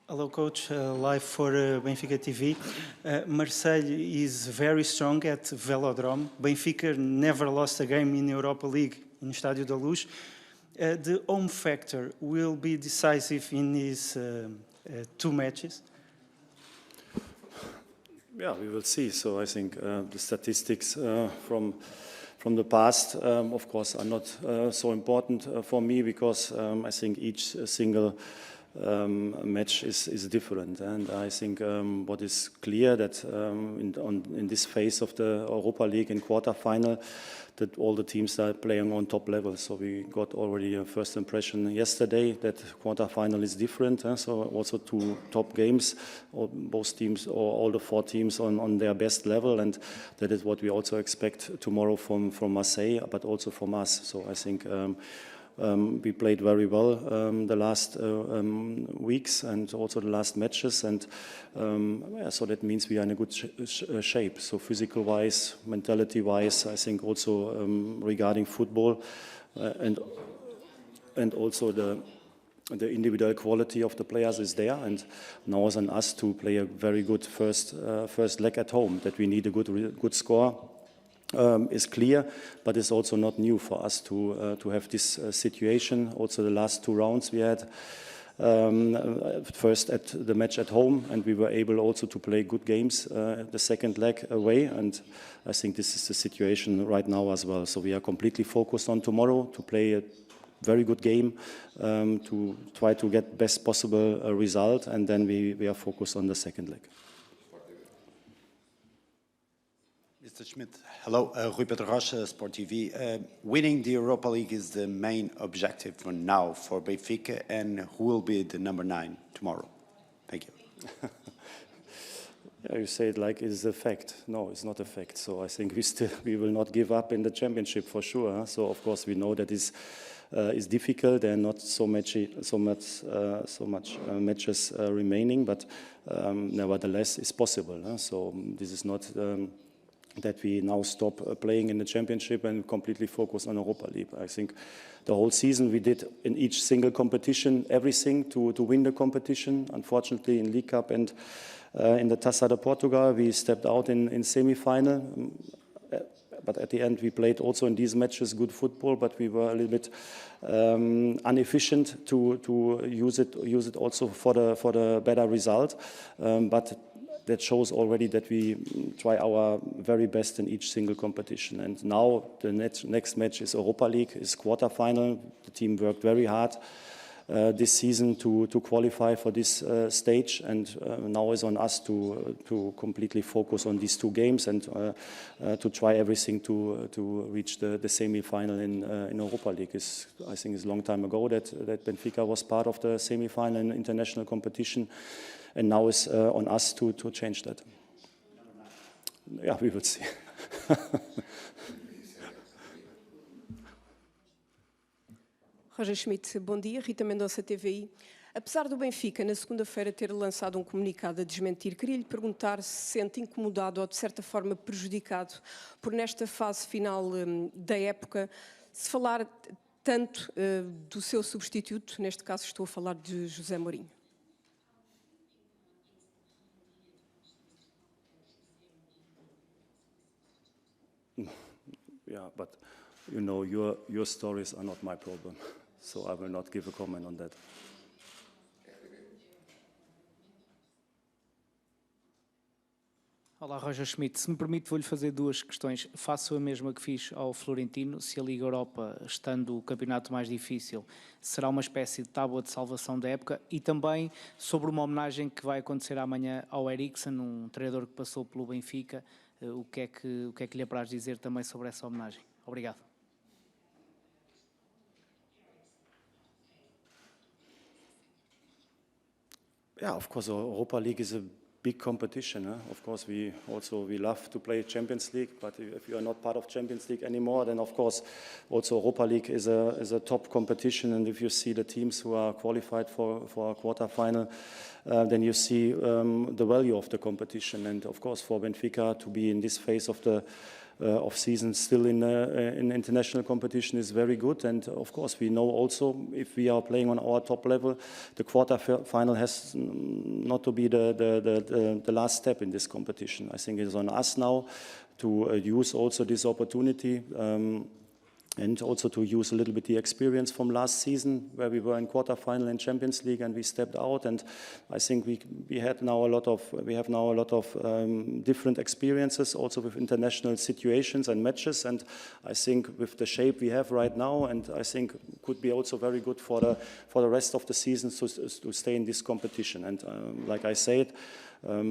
Hello, Coach. Live for Benfica TV. Marseille is very strong at Velodrome. Benfica never lost a game in Europa League in Estádio da Luz. The home factor will be decisive in these two matches. Yeah, we will see. So I think the statistics from the past, of course, are not so important for me because I think each single match is different, and I think what is clear that in this phase of the Europa League in quarterfinal, that all the teams are playing on top level. So we got already a first impression yesterday that quarterfinal is different. So also two top games, both teams or all the four teams on their best level, and that is what we also expect tomorrow from Marseille, but also from us. So I think. We played very well the last weeks and also the last matches, and so that means we are in a good shape. So physical-wise, mentality-wise, I think also regarding football and also the individual quality of the players is there, and now it's on us to play a very good first leg at home. That we need a good score. Is clear, but it's also not new for us to have this situation. Also, the last two rounds we had first at the match at home, and we were able also to play good games the second leg away. And I think this is the situation right now as well. So we are completely focused on tomorrow to play a very good game, to try to get best possible result, and then we are focused on the second leg. Mr. Schmidt, hello, Rui Pedro Rocha, Sport TV. Winning the Europa League is the main objective for now for Benfica, and who will be the number 9 tomorrow? Thank you. Yeah, you say it like it is a fact. No, it's not a fact. So I think we will not give up in the championship for sure. Huh? So of course we know that is difficult. There are not so much matches remaining, but nevertheless it's possible. Huh? So this is not. That we now stop playing in the championship and completely focus on Europa League. I think the whole season we did in each single competition everything to win the competition. Unfortunately, in League Cup and in the Taça de Portugal, we stepped out in semi-final. But at the end, we played also in these matches good football, but we were a little bit inefficient to use it also for the better result. But that shows already that we try our very best in each single competition. And now the next match is Europa League, is quarterfinal. The team worked very hard this season to qualify for this stage, and now is on us to completely focus on these two games and to try everything to reach the semi-final in Europa League. I think it's a long time ago that Benfica was part of the semi-final in international competition. And now it's on us to change that. Yeah, we will see. Roger Schmidt, bom dia. Rita Mendonça, TVI. Apesar do Benfica, na segunda-feira, ter lançado comunicado a desmentir, queria lhe perguntar se se sente incomodado ou, de certa forma, prejudicado por, nesta fase final da época, se falar tanto do seu substituto, neste caso estou a falar de José Mourinho. Yeah, but you know, your stories are not my problem, so I will not give a comment on that. Olá, Roger Schmidt. Se me permite, vou-lhe fazer duas questões. Faço a mesma que fiz ao Florentino. Se a Liga Europa, estando o campeonato mais difícil, será uma espécie de tábua de salvação da época, e também sobre uma homenagem que vai acontecer amanhã ao Eriksen, um treinador que passou pelo Benfica. O que é que lhe apraz dizer também sobre essa homenagem? Obrigado. Yeah, of course, Europa League is a big competition. Of course, we love to play Champions League, but if you are not part of Champions League anymore, then of course also Europa League is a top competition. And if you see the teams who are qualified for a quarterfinal, then you see the value of the competition. And of course, for Benfica to be in this phase of the of season still in international competition is very good. And of course, we know also if we are playing on our top level, the quarter-final has not to be the last step in this competition. I think it's on us now to use also this opportunity and also to use a little bit the experience from last season where we were in quarterfinal in Champions League and we stepped out. And I think we have now a lot of different experiences also with international situations and matches. And I think with the shape we have right now, and I think could be also very good for the rest of the season to stay in this competition. And like I said,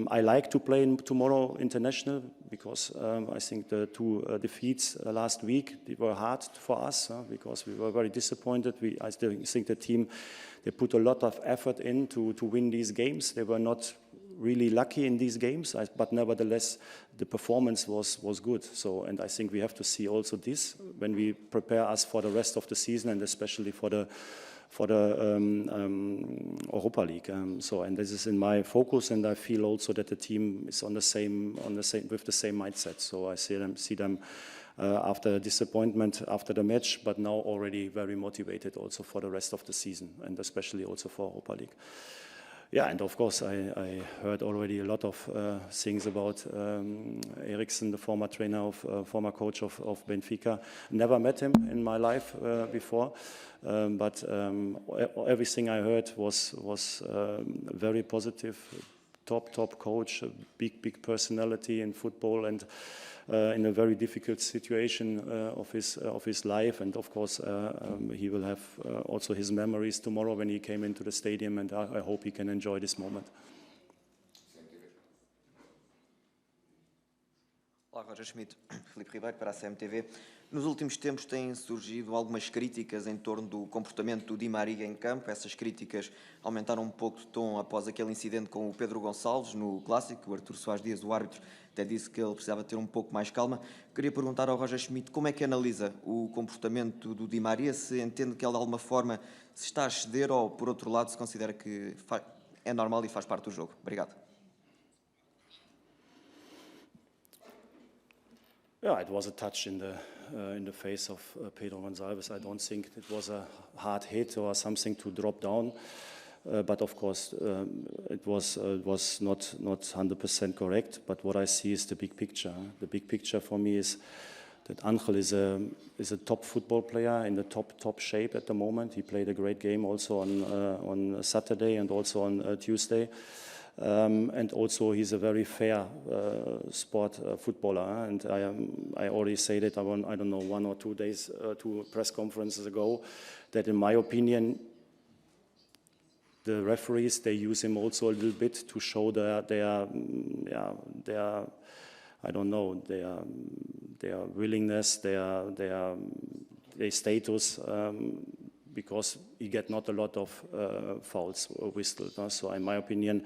I like to play tomorrow international because I think the two defeats last week, they were hard for us because we were very disappointed. I still think the team, they put a lot of effort in to win these games. They were not really lucky in these games, but nevertheless, the performance was good. So, and I think we have to see also this when we prepare us for the rest of the season and especially for the Europa League. And this is in my focus, and I feel also that the team is with the same mindset. So I see them after disappointment after the match, but now already very motivated also for the rest of the season, and especially also for Europa League. Yeah, and of course, I heard already a lot of things about Eriksen, the former trainer former coach of Benfica. Never met him in my life before, but everything I heard was very positive. Top coach, a big personality in football, and in a very difficult situation of his life. And of course, he will have also his memories tomorrow when he came into the stadium, and I hope he can enjoy this moment. Olá, Roger Schmidt, Filipe Ribeiro para a CMTV. Nos últimos tempos têm surgido algumas críticas em torno do comportamento do Di Maria em campo. Essas críticas aumentaram um pouco de tom após aquele incidente com o Pedro Gonçalves no Clássico. O Artur Soares Dias, o árbitro, até disse que ele precisava ter um pouco mais calma. Queria perguntar ao Roger Schmidt como é que analisa o comportamento do Di Maria, se entende que ele de alguma forma se está a ceder ou, por outro lado, se considera que é normal e faz parte do jogo. Obrigado. Yeah, it was a touch in the face of Pedro Gonçalves. I don't think it was a hard hit or something to drop down, but of course it was not 100% correct. But what I see is the big picture. The big picture for me is that Angel is a top football player in the top shape at the moment. He played a great game also on Saturday and also on Tuesday. And also he's a very fair sport footballer, and I already said it, I don't know, 1 or 2 days, 2 press conferences ago, that in my opinion the referees, they use him also a little bit to show their I don't know, their willingness, their status, because he get not a lot of fouls whistled. So in my opinion,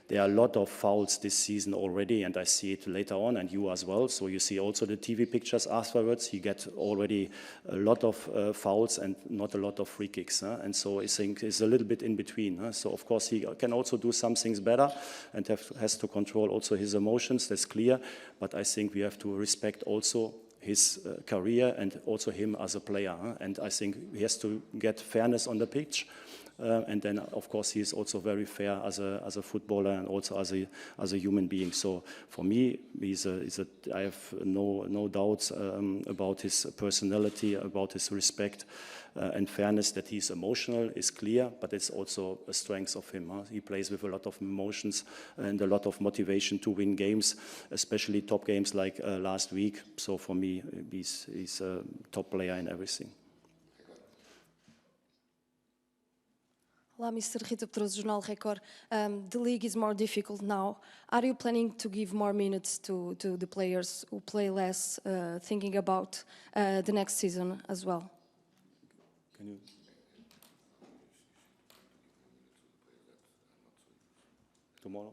there are a lot of fouls this season already, and I see it later on, and you as well. So you see also the TV pictures afterwards. He get already a lot of fouls and not a lot of free kicks. And so I think it's a little bit in between. So of course he can also do some things better and has to control also his emotions. That's clear. But I think we have to respect also his career and also him as a player. And I think he has to get fairness on the pitch. And then, of course, he is also very fair as a footballer and also as a human being. So for me, I have no doubts about his personality, about his respect and fairness. That he's emotional is clear, but it's also a strength of him. He plays with a lot of emotions and a lot of motivation to win games, especially top games like last week. So for me, he's a top player in everything. Olá, Mr. Rita Pedroso, Jornal Record. The league is more difficult now. Are you planning to give more minutes to the players who play less, thinking about the next season as well? Can you? Tomorrow?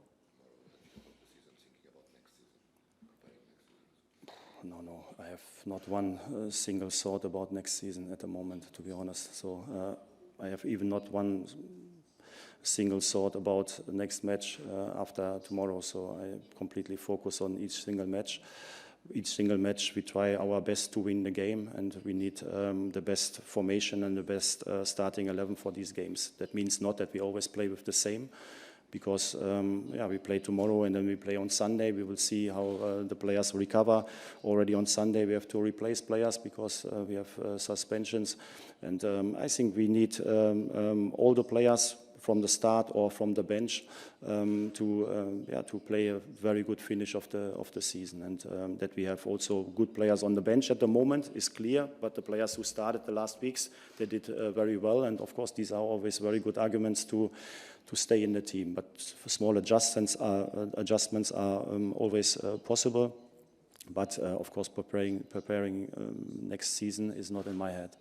No. I have not one single thought about next season at the moment, to be honest. So I have even not one single thought about the next match after tomorrow. So I completely focus on each single match. each single match we try our best to win the game, and we need the best formation and the best starting 11 for these games. That means not that we always play with the same, because we play tomorrow and then we play on Sunday. We will see how the players recover. Already on Sunday we have to replace players because we have suspensions, and I think we need all the players from the start or from the bench to play a very good finish of the season, and that we have also good players on the bench at the moment is clear, but the players who started the last weeks, they did very well, and of course these are always very good arguments to stay in the team. But small adjustments are always possible, but of course preparing next season is not in my head.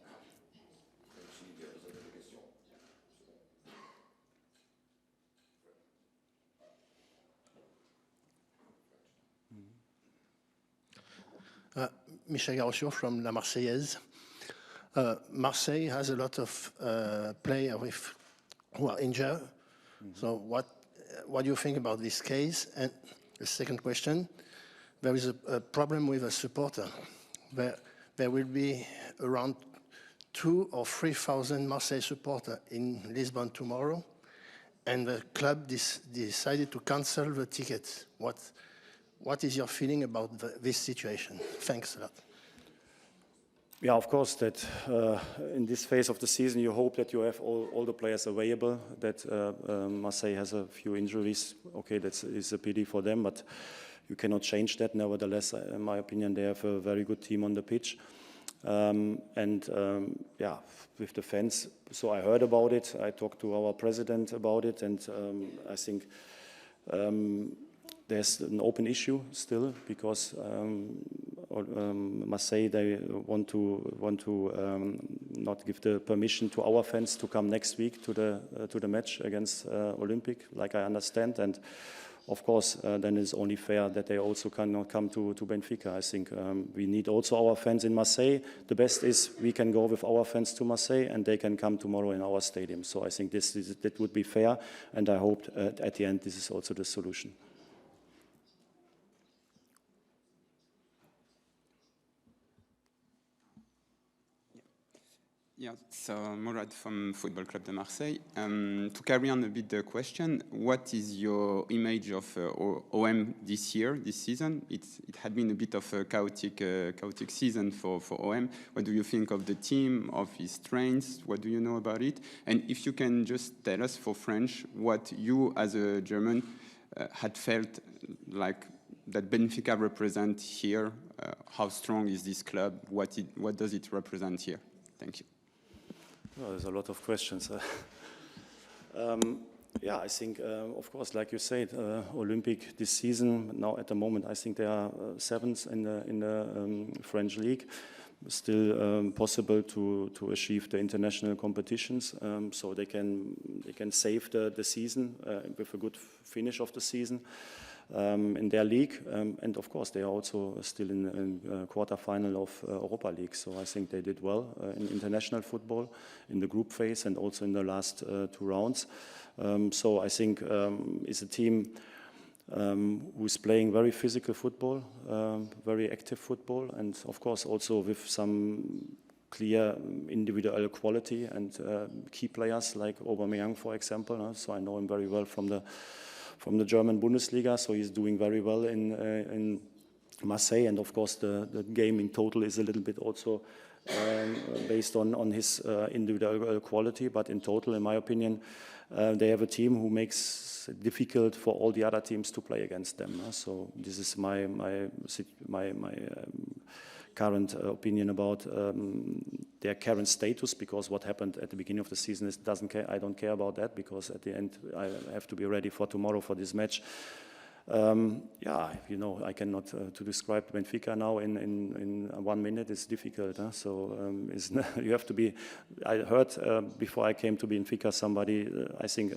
Michel Garocho from La Marseillaise. Marseille has a lot of players who are injured. So what do you think about this case? And the second question, there is a problem with a supporter. There will be around 2,000 or 3,000 Marseille supporters in Lisbon tomorrow, and the club decided to cancel the tickets. What is your feeling about this situation? Thanks a lot. Yeah, of course, that in this phase of the season, you hope that you have all the players available, that Marseille has a few injuries. Okay, that is a pity for them, but you cannot change that. Nevertheless, in my opinion, they have a very good team on the pitch. With the fans, so I heard about it. I talked to our president about it, and I think there's an open issue still, because Marseille, they want to not give the permission to our fans to come next week to the match against Olympique, like I understand. And of course, then it's only fair that they also can come to Benfica. I think we need also our fans in Marseille. The best is we can go with our fans to Marseille, and they can come tomorrow in our stadium. So I think that would be fair, and I hope at the end this is also the solution. Yeah, so Mourad from Football Club de Marseille. To carry on a bit the question, what is your image of OM this season? It had been a bit of a chaotic season for OM. What do you think of the team, of his strengths? What do you know about it? And if you can just tell us for French what you as a German had felt like that Benfica represent here. How strong is this club? What does it represent here? Thank you. Well, there's a lot of questions. I think, of course, like you said, Olympique this season, now at the moment, I think they are seventh in the French league. Still possible to achieve the international competitions, so they can save the season with a good finish of the season in their league, and of course they are also still in quarterfinal of Europa League. So I think they did well in international football in the group phase and also in the last two rounds. So I think it's a team who's playing very physical football, very active football, and of course also with some clear individual quality and key players like Aubameyang, for example. So I know him very well from the German Bundesliga, so he's doing very well in Marseille, and of course the game in total is a little bit also based on his individual quality, but in total, in my opinion, they have a team who makes it difficult for all the other teams to play against them. So this is my current opinion about their current status, because what happened at the beginning of the season I don't care about that, because at the end I have to be ready for tomorrow for this match. I cannot to describe Benfica now in 1 minute is difficult. So you have to be. I heard before I came to Benfica,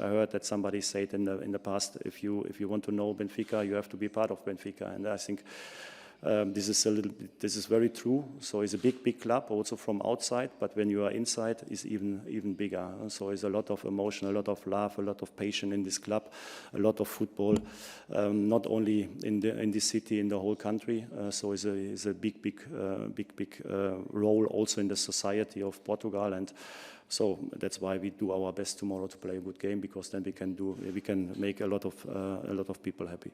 I heard that somebody said in the past, if you want to know Benfica, you have to be part of Benfica, and I think This is very true. So it's a big club also from outside, but when you are inside, it's even bigger. So it's a lot of emotion, a lot of love, a lot of passion in this club, a lot of football, not only in this city, in the whole country. So it's a big role also in the society of Portugal, and so that's why we do our best tomorrow to play a good game, because then we can make a lot of people happy.